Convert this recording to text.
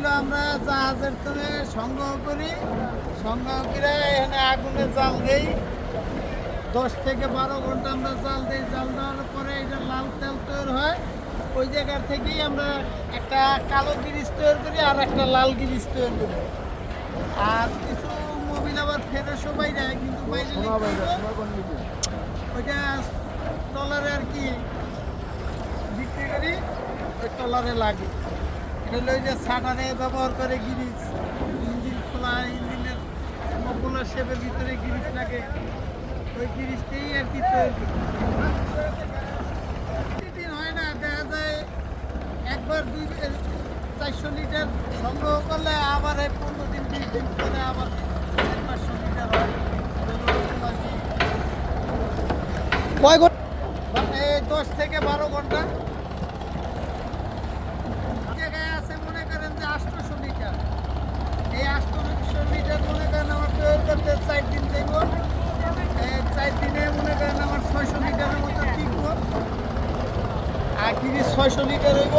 হইলো আমরা জাহাজের তলে সংগ্রহ করি, সংগ্রহ করে এখানে আগুনে জাল দেই। 10 থেকে 12 ঘন্টা আমরা জাল দিই। জাল দেওয়ার পরে এটা লাল তেল তৈরি হয়। ওই জায়গার থেকেই আমরা একটা কালো গিরিশ তৈরি করি আর একটা লাল গিরিশ তৈরি করি। আর কিছু মোবিল আবার ফেরসও বাইরে, কিন্তু বাইরে ওইটা ট্রলারে আর কি বিক্রি করি, ওই ট্রলারে লাগে। এটা হলো ওই যে সাটারে ব্যবহার করে গিরিশ, ইঞ্জিন খোলা, ইঞ্জিনের মকুলার শেপের ভিতরে গিরিশ লাগে, ওই গিরিশটাই আর কি তৈরি করি। প্রতিদিন হয় না, দেখা যায় একবার 400 লিটার সংগ্রহ করলে আবার 15 দিন 20 দিন পরে আবার 500 লিটার হয়। কয় ঘন্টা? এই 10 থেকে 12 ঘন্টা। জায়গায় আছে মনে করেন যে 800 লিটার। এই 800 লিটার মনে করেন আমার তৈরি করতে 4 দিন যাইব। 4 দিনে মনে করেন আমার 600 লিটারের মতো টিকবো। আর গিরিশ 600 লিটার হইব।